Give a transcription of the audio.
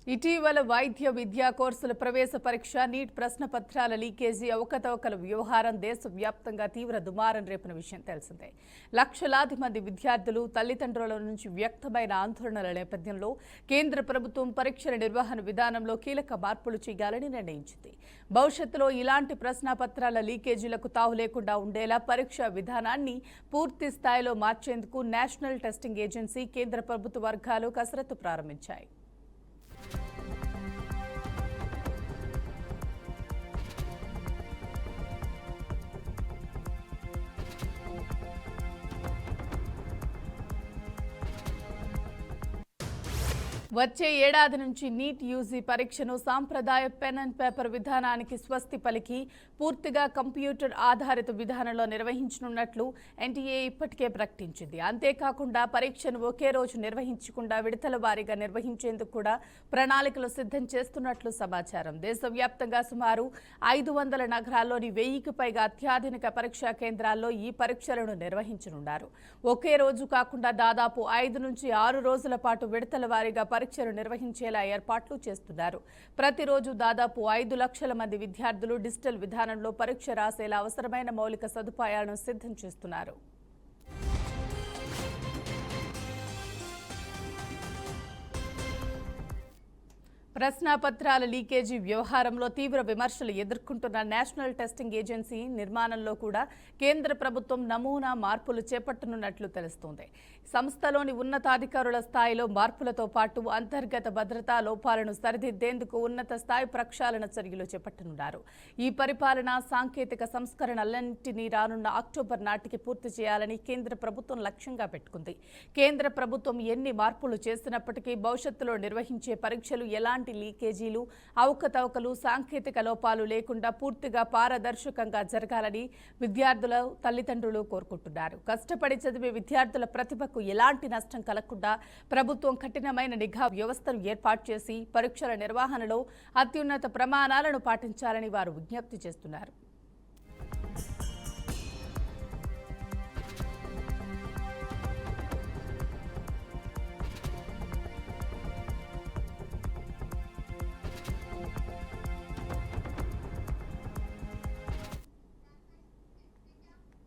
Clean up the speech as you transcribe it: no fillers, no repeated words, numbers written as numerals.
ఇటీవల వైద్య విద్యా కోర్సుల ప్రవేశ పరీక్ష నీట్ ప్రశ్నపత్రాల లీకేజీ అవకతవకల వ్యవహారం దేశవ్యాప్తంగా తీవ్ర దుమారం రేపిన విషయం తెలిసిందే. లక్షలాది మంది విద్యార్థులు తల్లిదండ్రుల నుంచి వ్యక్తమైన ఆందోళనల నేపథ్యంలో కేంద్ర ప్రభుత్వం పరీక్షల నిర్వహణ విధానంలో కీలక మార్పులు చేయాలని నిర్ణయించింది. భవిష్యత్తులో ఇలాంటి ప్రశ్నపత్రాల లీకేజీలకు తావు లేకుండా ఉండేలా పరీక్షా విధానాన్ని పూర్తి స్థాయిలో మార్చేందుకు నేషనల్ టెస్టింగ్ ఏజెన్సీ కేంద్ర ప్రభుత్వ వర్గాలు కసరత్తు ప్రారంభించాయి. వచ్చే ఏడాది నుంచి నీట్ యూజీ పరీక్షను సాంప్రదాయ పెన్ అండ్ పేపర్ విధానానికి స్వస్తి పలికి పూర్తిగా కంప్యూటర్ ఆధారిత విధానంలో నిర్వహించనున్నట్లు ఎన్టీఏ ఇప్పటికే ప్రకటించింది. అంతేకాకుండా పరీక్షను ఒకే రోజు నిర్వహించకుండా విడతల వారీగా నిర్వహించేందుకు కూడా ప్రణాళికలు సిద్ధం చేస్తున్నట్లు సమాచారం. దేశవ్యాప్తంగా సుమారు 500 నగరాల్లోని 1000కి పైగా అత్యాధునిక పరీక్షా కేంద్రాల్లో ఈ పరీక్షలను నిర్వహించనున్నారు. ఒకే రోజు కాకుండా దాదాపు 5 నుంచి 6 రోజుల పాటు విడతల వారీగా పరీక్షలు నిర్వహించేలా ఏర్పాట్లు చేస్తున్నారు. ప్రతిరోజు దాదాపు 5 లక్షల మంది విద్యార్థులు డిజిటల్ విధానంలో పరీక్ష రాసేలా అవసరమైన మౌలిక సదుపాయాలను సిద్ధం చేస్తున్నారు. ప్రశ్నాపత్రాల లీకేజీ వ్యవహారంలో తీవ్ర విమర్శలు ఎదుర్కొంటున్న నేషనల్ టెస్టింగ్ ఏజెన్సీ నిర్మాణంలో కూడా కేంద్ర ప్రభుత్వం నమూనా మార్పులు చేపట్టనున్నట్లు తెలుస్తోంది. సంస్థలోని ఉన్నతాధికారుల స్థాయిలో మార్పులతో పాటు అంతర్గత భద్రతా లోపాలను సరిదిద్దేందుకు ఉన్నత స్థాయి ప్రక్షాళన చర్యలు చేపట్టనున్నారు. ఈ పరిపాలన సాంకేతిక సంస్కరణలన్నింటినీ రానున్న అక్టోబర్ నాటికి పూర్తి చేయాలని కేంద్ర ప్రభుత్వం లక్ష్యంగా పెట్టుకుంది. కేంద్ర ప్రభుత్వం ఎన్ని మార్పులు చేసినప్పటికీ భవిష్యత్తులో నిర్వహించే పరీక్షలు ఎలాంటి లీకేజీలు, అవకతవకలు, సాంకేతిక లోపాలు లేకుండా పూర్తిగా పారదర్శకంగా జరగాలని విద్యార్థుల తల్లిదండ్రులు కోరుకుంటున్నారు. కష్టపడి చదివే విద్యార్థుల ప్రతిభకు ఎలాంటి నష్టం కలగకుండా ప్రభుత్వం కఠినమైన నిఘా వ్యవస్థను ఏర్పాటు చేసి పరీక్షల నిర్వహణలో అత్యున్నత ప్రమాణాలను పాటించాలని వారు విజ్ఞప్తి చేస్తున్నారు.